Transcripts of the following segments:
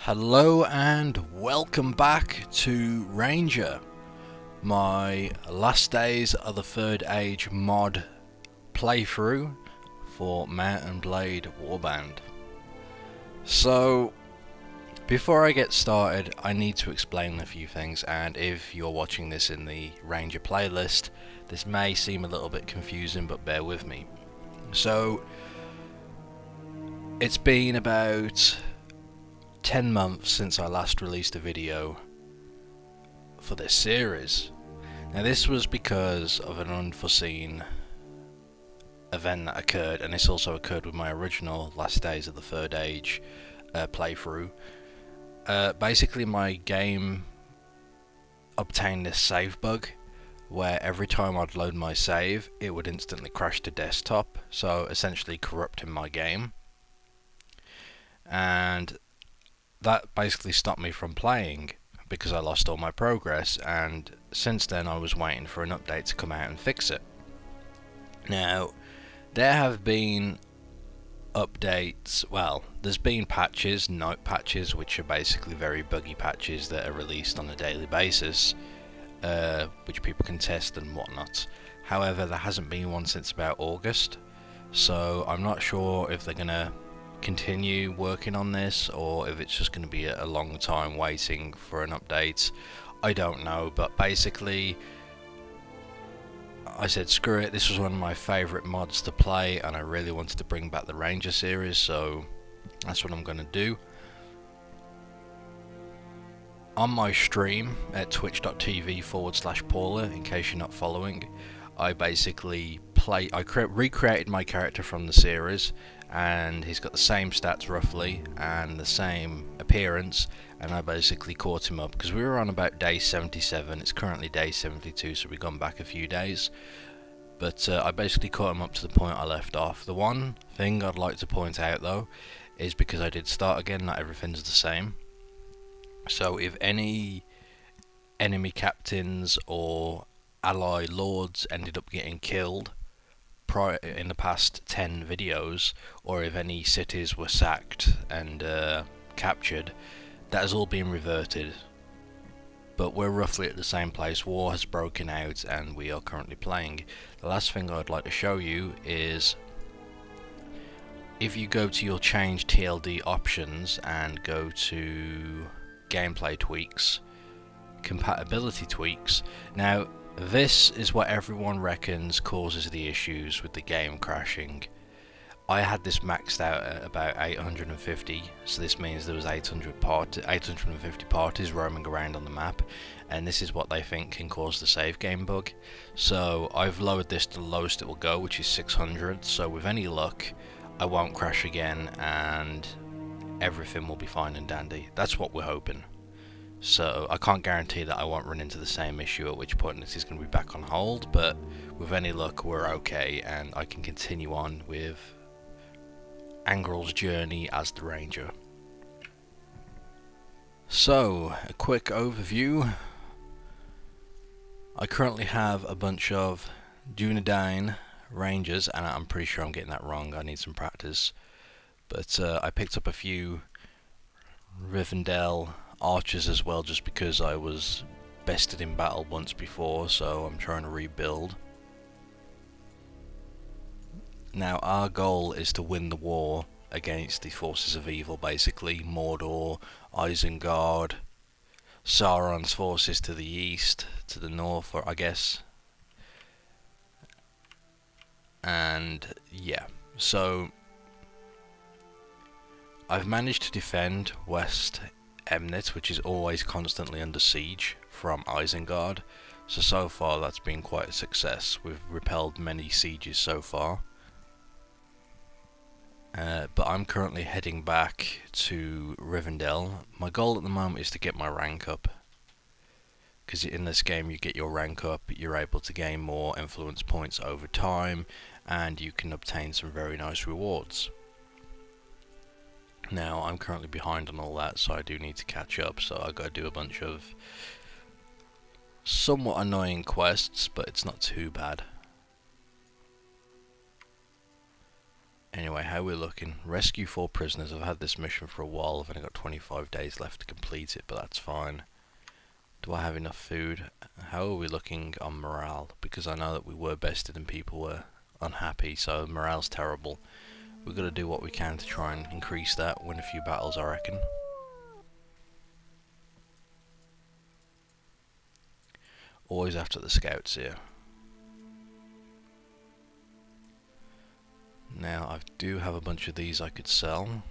Hello and welcome back to Ranger, my last days of the Third Age mod playthrough for Mount and Blade Warband. So, before I get started, I need to explain a few things, and if you're watching this in the Ranger playlist, this may seem a little bit confusing, but bear with me. So, it's been about 10 months since I last released a video for this series. Now this was because of an unforeseen event that occurred, and this also occurred with my original Last Days of the Third Age playthrough. Basically my game obtained this save bug where every time I'd load my save it would instantly crash to desktop, so essentially corrupting my game, and that basically stopped me from playing because I lost all my progress, and since then I was waiting for an update to come out and fix it. Now, there have been updates, well, there's been patches, night patches, which are basically very buggy patches that are released on a daily basis, which people can test and whatnot. However, there hasn't been one since about August, so I'm not sure if they're gonna continue working on this or if it's just going to be a long time waiting for an update. I don't know, but basically I said screw it, this was one of my favourite mods to play and I really wanted to bring back the Ranger series, so that's what I'm going to do. On my stream at twitch.tv/Pauleh, in case you're not following, I basically recreated my character from the series, and he's got the same stats roughly and the same appearance, and I basically caught him up because we were on about day 77. It's currently day 72, so we've gone back a few days, but I basically caught him up to the point I left off. The one thing I'd like to point out though is because I did start again, not everything's the same. So if any enemy captains or ally lords ended up getting killed in the past 10 videos, or if any cities were sacked and captured, that has all been reverted. But we're roughly at the same place. War has broken out and we are currently playing. The last thing I'd like to show you is if you go to your change TLD options and go to gameplay tweaks, compatibility tweaks. Now this is what everyone reckons causes the issues with the game crashing. I had this maxed out at about 850, so this means there was 850 parties roaming around on the map, and this is what they think can cause the save game bug. So I've lowered this to the lowest it will go, which is 600, so with any luck I won't crash again and everything will be fine and dandy. That's what we're hoping. So I can't guarantee that I won't run into the same issue, at which point this is going to be back on hold, but with any luck we're okay and I can continue on with Angrel's journey as the Ranger. So, a quick overview. I currently have a bunch of Dunedain Rangers, and I'm pretty sure I'm getting that wrong, I need some practice, but I picked up a few Rivendell archers as well, just because I was bested in battle once before, so I'm trying to rebuild. Now our goal is to win the war against the forces of evil, basically Mordor, Isengard, Sauron's forces to the east, to the north, or I guess, and yeah, so I've managed to defend West Emnet, which is always constantly under siege from Isengard, so far that's been quite a success. We've repelled many sieges so far, but I'm currently heading back to Rivendell. My goal at the moment is to get my rank up, because in this game you get your rank up, you're able to gain more influence points over time, and you can obtain some very nice rewards. Now I'm currently behind on all that, so I do need to catch up, so I've got to do a bunch of somewhat annoying quests, but it's not too bad. Anyway, Anyway, how we're looking. Rescue 4 prisoners. I've had this mission for a while. I've only got 25 days left to complete it, but that's fine. Do I have enough food? How are we looking on morale? Because I know that we were bested and people were unhappy, so morale's terrible. We've got to do what we can to try and increase that, win a few battles, I reckon. Always after the scouts here. Now, I do have a bunch of these I could sell.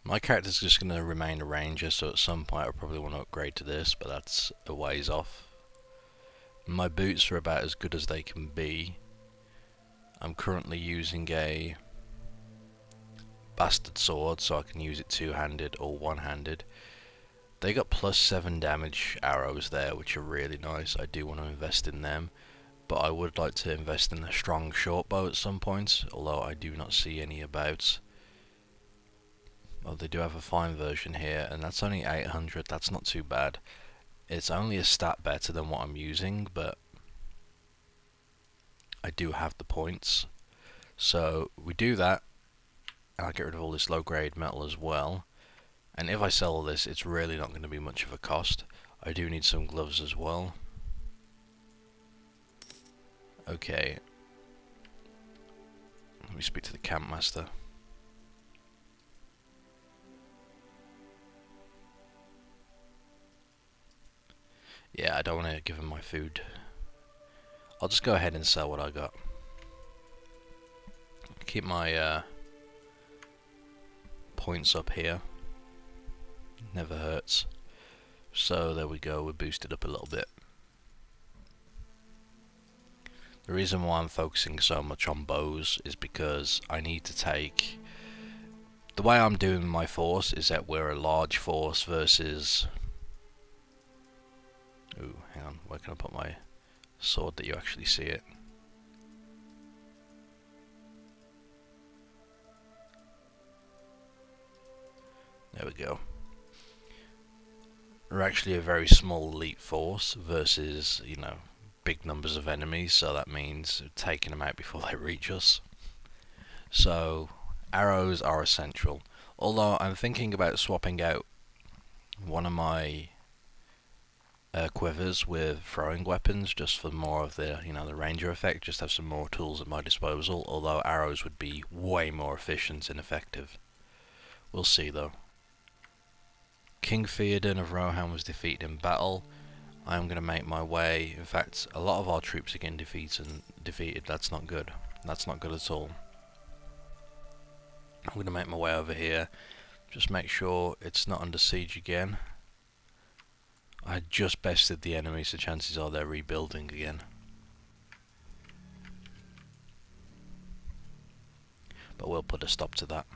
My character's just going to remain a ranger, so at some point I probably want to upgrade to this, but that's a ways off. My boots are about as good as they can be. I'm currently using a bastard sword, so I can use it two-handed or one-handed. They got +7 damage arrows there, which are really nice. I do want to invest in them, but I would like to invest in a strong short bow at some point, although I do not see any about. Oh, they do have a fine version here, and that's only 800. That's not too bad. It's only a stat better than what I'm using, but I do have the points. So we do that, and I'll get rid of all this low-grade metal as well. And if I sell all this, it's really not going to be much of a cost. I do need some gloves as well. Okay. Let me speak to the camp master. Yeah, I don't want to give him my food. I'll just go ahead and sell what I got. Keep my points up here. Never hurts. So there we go, we're boosted up a little bit. The reason why I'm focusing so much on bows is because I need to take... The way I'm doing my force is that we're a large force versus... Ooh, hang on, where can I put my sword that you actually see it? There we go. We're actually a very small elite force versus, you know, big numbers of enemies, so that means taking them out before they reach us. So, arrows are essential. Although I'm thinking about swapping out one of my quivers with throwing weapons just for more of the, you know, the ranger effect, just have some more tools at my disposal, although arrows would be way more efficient and effective. We'll see though. King Theoden of Rohan was defeated in battle. I am going to make my way. In fact, a lot of our troops are getting defeated. That's not good. That's not good at all. I'm going to make my way over here. Just make sure it's not under siege again. I just bested the enemy, so chances are they're rebuilding again. But we'll put a stop to that.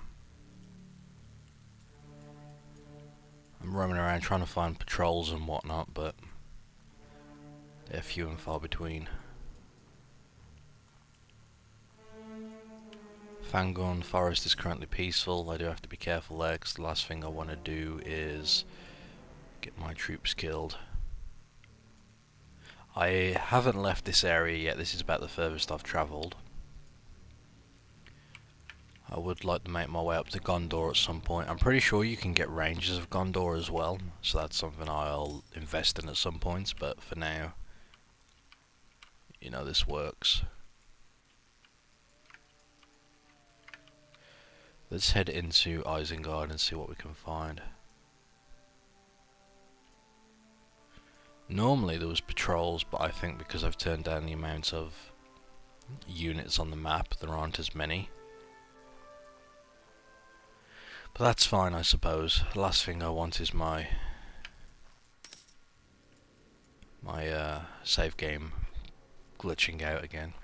I'm roaming around trying to find patrols and whatnot, but they're few and far between. Fangorn Forest is currently peaceful. I do have to be careful there, because the last thing I want to do is get my troops killed. I haven't left this area yet. This is about the furthest I've travelled. I would like to make my way up to Gondor at some point. I'm pretty sure you can get ranges of Gondor as well, so that's something I'll invest in at some points, but for now, you know, this works. Let's head into Isengard and see what we can find. Normally there was patrols, but I think because I've turned down the amount of units on the map, there aren't as many. But that's fine, I suppose. The last thing I want is my save game glitching out again.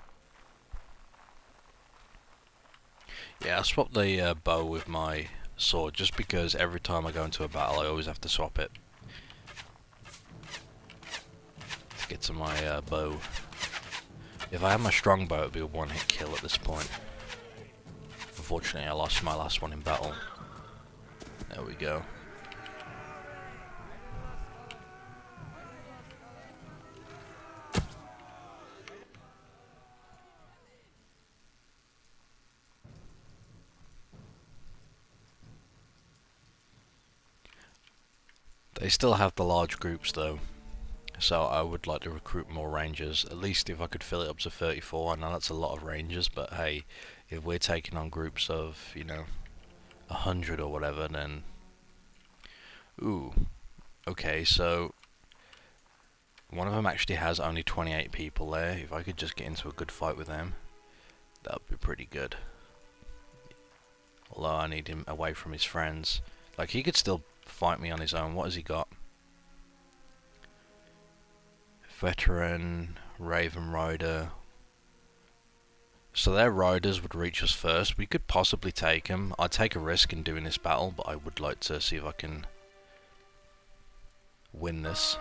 Yeah, I swapped the bow with my sword just because every time I go into a battle I always have to swap it to get to my bow. If I had my strong bow, it would be a one-hit kill at this point. Unfortunately, I lost my last one in battle. There we go. They still have the large groups though, so I would like to recruit more rangers. At least if I could fill it up to 34. I know that's a lot of rangers, but hey, if we're taking on groups of, 100 or whatever, then... Ooh. Okay, so... one of them actually has only 28 people there. If I could just get into a good fight with them, that would be pretty good. Although I need him away from his friends. Like, he could still fight me on his own. What has he got? Veteran, Raven Rider. So their riders would reach us first. We could possibly take them. I'd take a risk in doing this battle, but I would like to see if I can win this.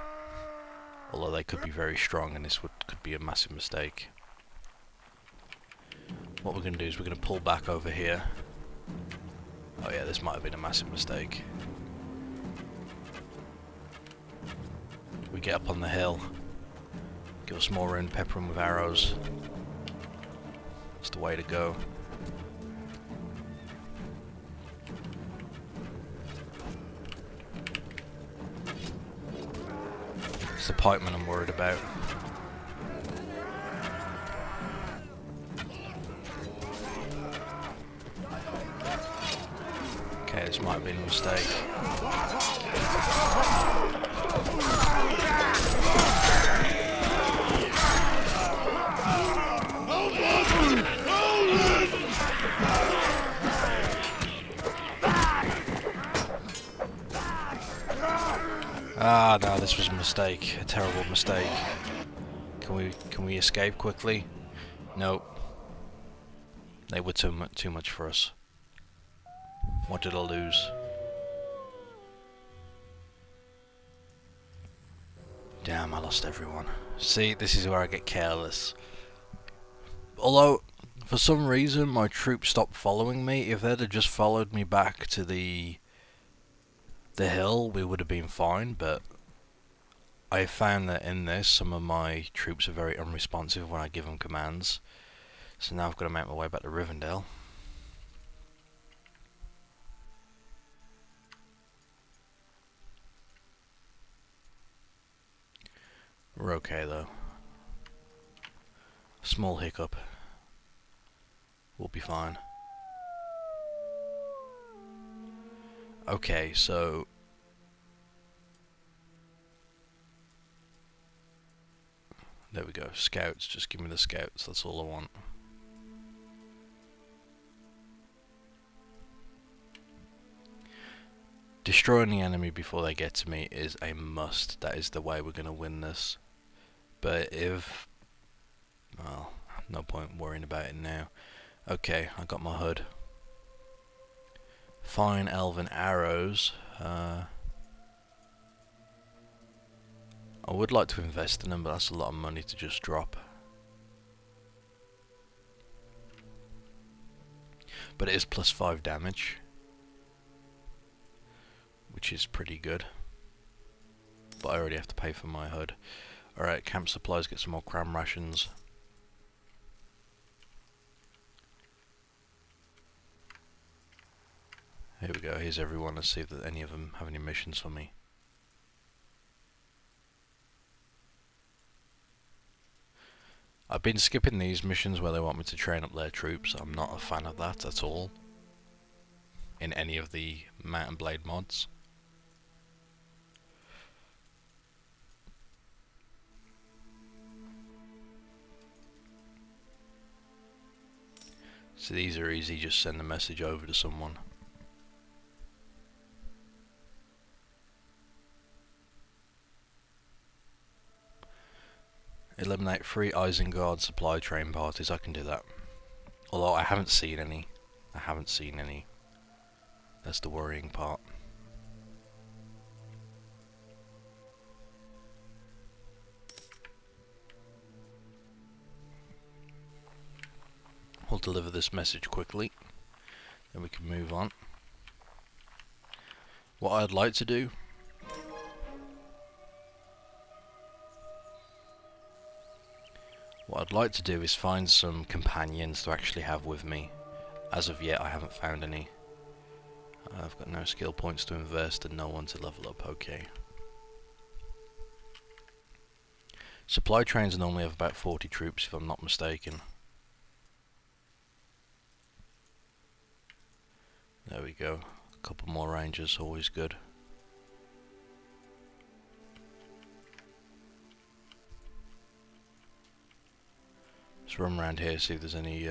Although they could be very strong and this could be a massive mistake. What we're going to do is we're going to pull back over here. Oh yeah, this might have been a massive mistake. We get up on the hill. Give us more room, pepper them with arrows. It's the way to go. It's the pikemen I'm worried about. Okay, this might have been a mistake. Ah, no, this was a mistake. A terrible mistake. Can we escape quickly? Nope. They were too much for us. What did I lose? Damn, I lost everyone. See, this is where I get careless. Although, for some reason, my troops stopped following me. If they'd have just followed me back to the hill, we would have been fine, but I found that in this, some of my troops are very unresponsive when I give them commands. So now I've got to make my way back to Rivendell. We're okay though. Small hiccup. We'll be fine. Okay, so... there we go. Scouts. Just give me the scouts. That's all I want. Destroying the enemy before they get to me is a must. That is the way we're going to win this. But if... well, no point worrying about it now. Okay, I got my hood. Fine elven arrows. I would like to invest in them, but that's a lot of money to just drop. But it is plus 5 damage, which is pretty good. But I already have to pay for my hood. Alright, camp supplies, get some more cram rations. Here we go, here's everyone. Let's see if any of them have any missions for me. I've been skipping these missions where they want me to train up their troops. I'm not a fan of that at all. In any of the Mount and Blade mods. So these are easy, just send a message over to someone. Eliminate 3 Isengard supply train parties. I can do that. Although I haven't seen any. That's the worrying part. We'll deliver this message quickly, then we can move on. What I'd like to do is find some companions to actually have with me. As of yet, I haven't found any. I've got no skill points to invest and no one to level up. Okay, Supply trains normally have about 40 troops if I'm not mistaken. There we go. A couple more rangers, always good. Let's run around here, see if there's any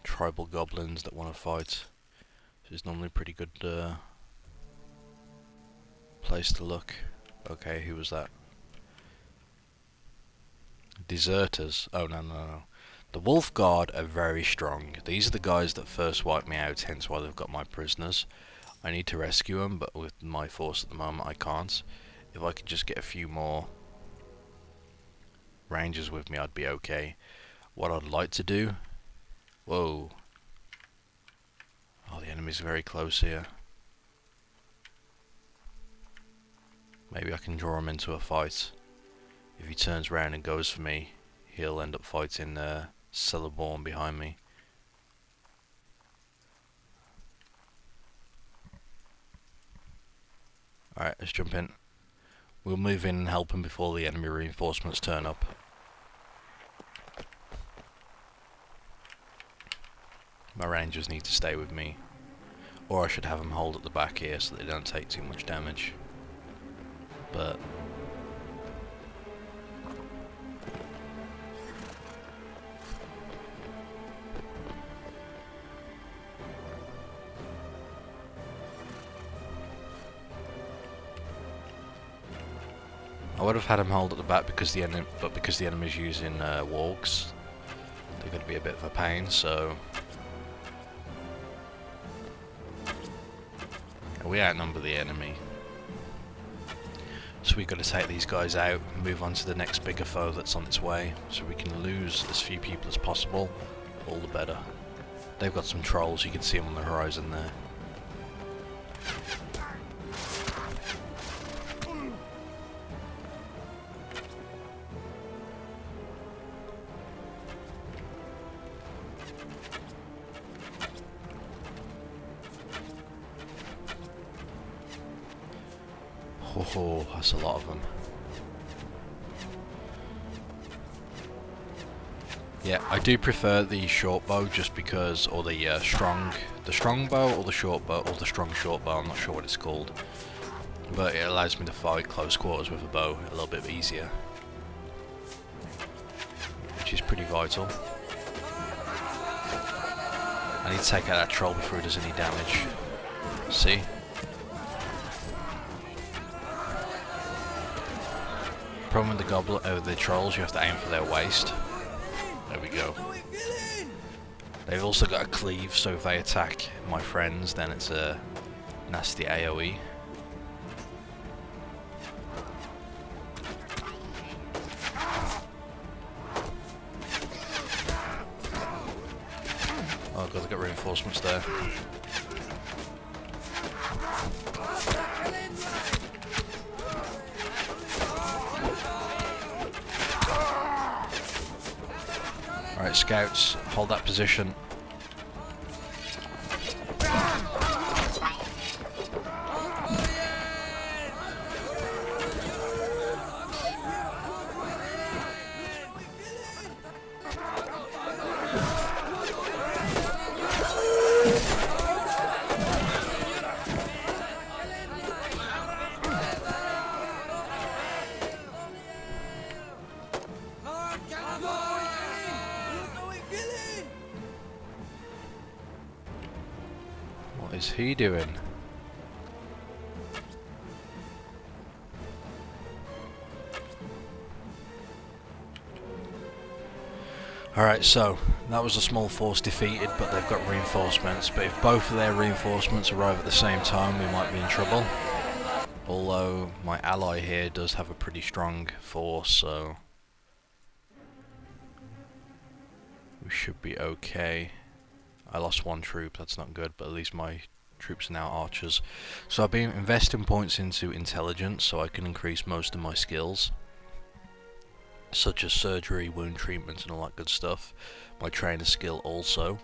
tribal goblins that want to fight. This is normally a pretty good place to look. Okay, who was that? Deserters. Oh, no. The Wolf Guard are very strong. These are the guys that first wiped me out, hence why they've got my prisoners. I need to rescue them, but with my force at the moment I can't. If I could just get a few more rangers with me, I'd be okay. What I'd like to do... Whoa. Oh, the enemy's very close here. Maybe I can draw him into a fight. If he turns around and goes for me, he'll end up fighting Celeborn behind me. Alright, let's jump in. We'll move in and help him before the enemy reinforcements turn up. My rangers need to stay with me. Or I should have them hold at the back here so they don't take too much damage. But... I would have had him hold at the back because the enemy's using wargs, they're going to be a bit of a pain. So we outnumber the enemy, so we've got to take these guys out and move on to the next bigger foe that's on its way, so we can lose as few people as possible. All the better. They've got some trolls, you can see them on the horizon there. Oh, that's a lot of them. Yeah, I do prefer the short bow just because, or the strong bow, or the short bow, or the strong short bow. I'm not sure what it's called, but it allows me to fight close quarters with a bow a little bit easier, which is pretty vital. I need to take out that troll before he does any damage. See? Problem with the trolls, you have to aim for their waist. There we go. They've also got a cleave, so if they attack my friends, then it's a nasty AoE. Oh god, they've got reinforcements there. Alright, scouts, hold that position. What is he doing? Alright, so that was a small force defeated, but they've got reinforcements. But if both of their reinforcements arrive at the same time, we might be in trouble. Although my ally here does have a pretty strong force, so we should be okay. I lost one troop, that's not good, but at least my troops are now archers. So I've been investing points into intelligence so I can increase most of my skills, such as surgery, wound treatment and all that good stuff. My trainer skill also.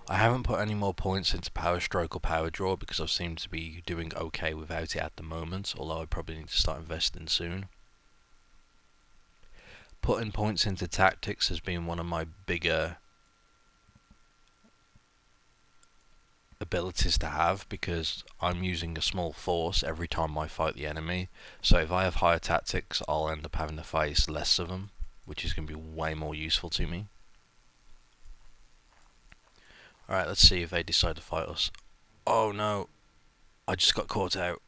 I haven't put any more points into power stroke or power draw because I seem to be doing okay without it at the moment, although I probably need to start investing soon. putting points into tactics has been one of my bigger abilities to have, because I'm using a small force every time I fight the enemy. So if I have higher tactics, I'll end up having to face less of them, which is going to be way more useful to me. Alright, let's see if they decide to fight us. Oh no, I just got caught out.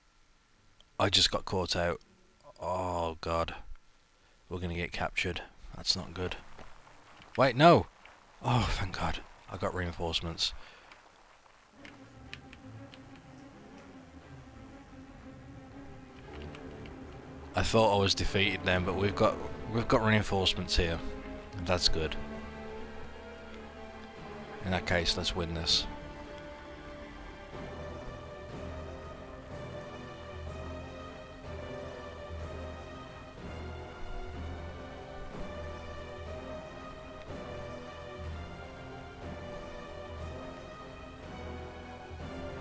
Oh god, we're going to get captured. That's not good. Wait, no! Oh, thank god, I got reinforcements. I thought I was defeated then, but we've got reinforcements here. That's good. In that case, let's win this.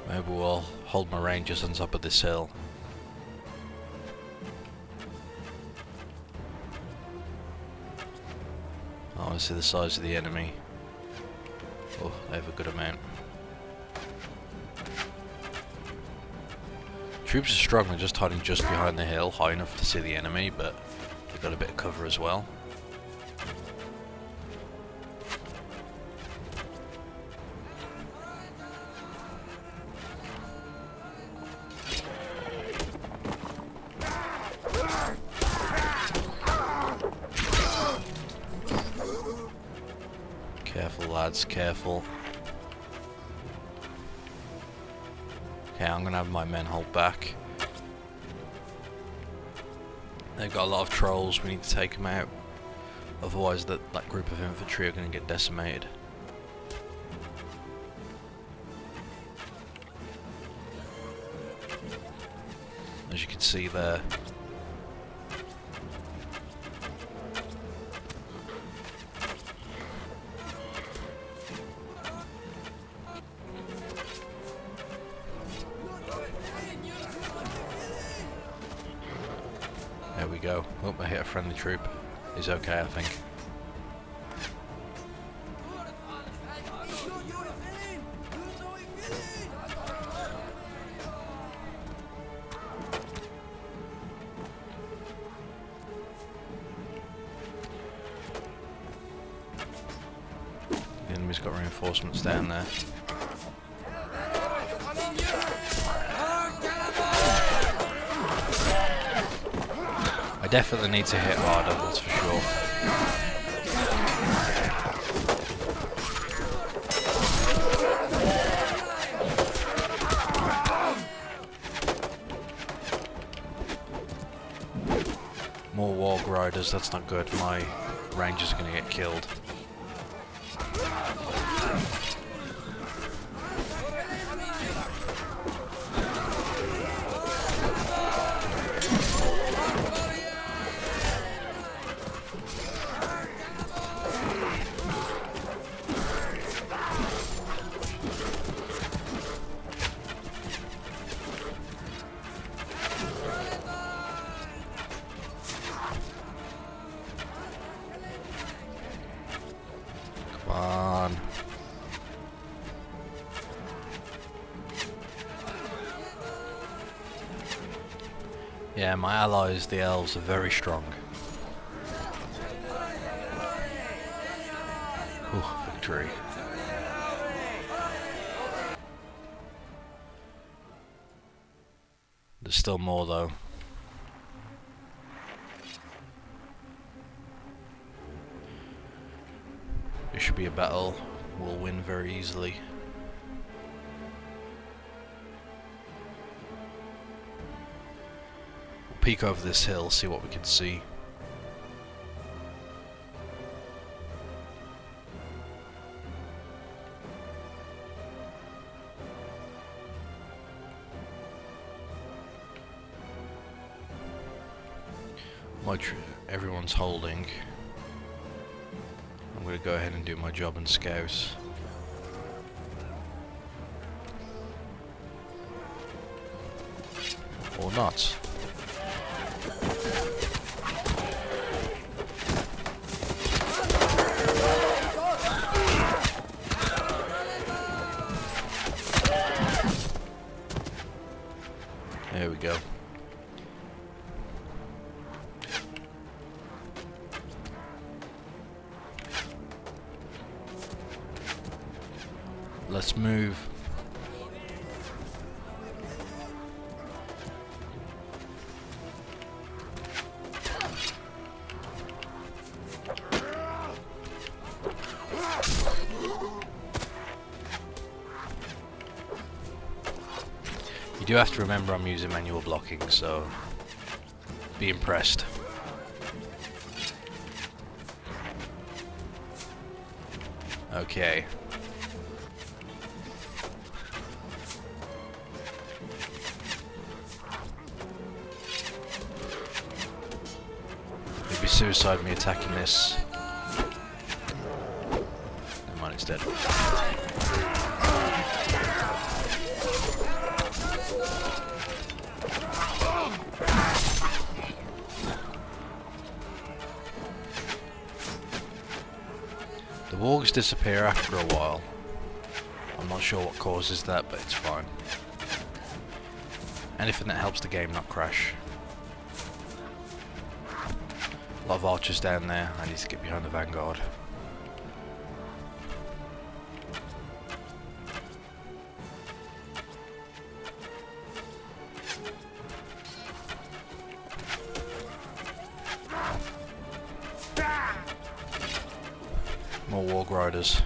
Maybe we'll hold my rangers on top of this hill. I want to see the size of the enemy. Oh, they have a good amount. Troops are strong, they're just hiding just behind the hill, high enough to see the enemy, but they've got a bit of cover as well. Careful lads, careful. Okay, I'm gonna have my men hold back. They've got a lot of trolls, we need to take them out. Otherwise that group of infantry are gonna get decimated. As you can see there. There we go. Oh, I hit a friendly troop. He's okay, I think. The enemy's got reinforcements down there. I definitely need to hit harder, that's for sure. More warg riders, that's not good. My rangers are going to get killed. On. Yeah, my allies, the elves, are very strong. Ooh, victory. There's still more though. It should be a battle we'll win very easily. We'll peek over this hill, see what we can see. Everyone's holding. I'm going to go ahead and do my job and scout. Or not. let's move. You do have to remember I'm using manual blocking, so be impressed. Okay. Maybe suicide me attacking this. Never mind, it's dead. The wargs disappear after a while. I'm not sure what causes that, but it's fine. Anything that helps the game not crash. A lot of archers down there. I need to get behind the vanguard. More warg riders.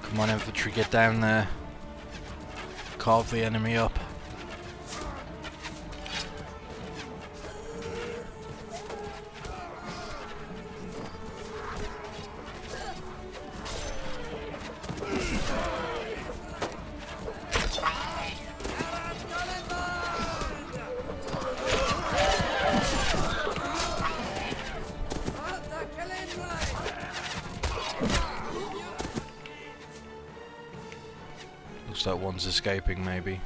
Come on, infantry, get down there. Carve the enemy up. Looks like one's escaping, maybe.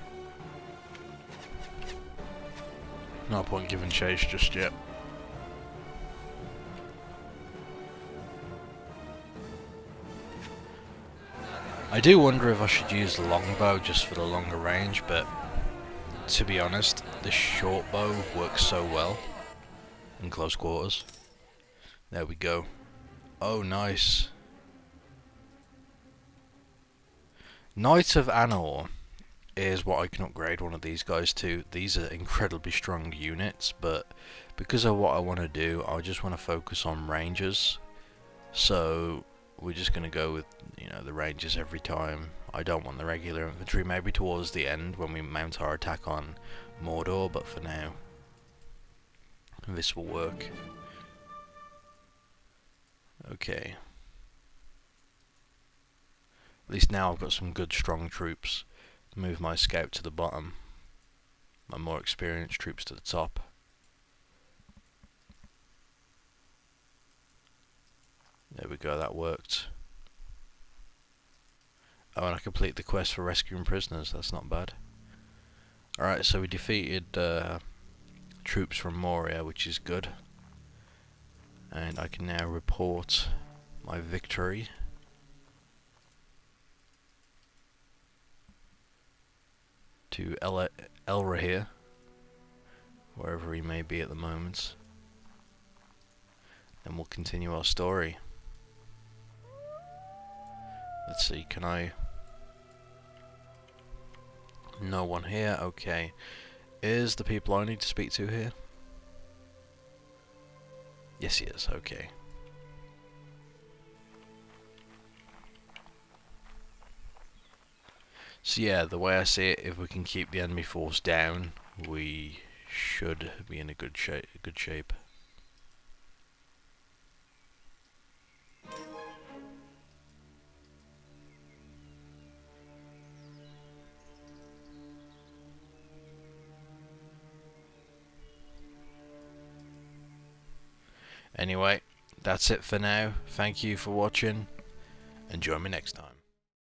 No point giving chase just yet. I do wonder if I should use the longbow just for the longer range, but to be honest, this short bow works so well in close quarters. There we go. Oh, nice. Knight of Anor is what I can upgrade one of these guys to. These are incredibly strong units, but because of what I want to do, I just want to focus on rangers. So we're just going to go with, you know, the rangers every time. I don't want the regular infantry, maybe towards the end when we mount our attack on Mordor, but for now this will work. Okay. At least now I've got some good strong troops. Move my scout to the bottom. My more experienced troops to the top. There we go, that worked. Oh, and I complete the quest for rescuing prisoners, that's not bad. Alright, so we defeated troops from Moria, which is good. And I can now report my victory. To Elrahir, wherever he may be at the moment. And we'll continue our story. Let's see, can I... No one here, okay. Is the people I need to speak to here? Yes, he is, okay. So yeah, the way I see it, if we can keep the enemy force down, we should be in a good shape. Anyway, that's it for now. Thank you for watching, and join me next time.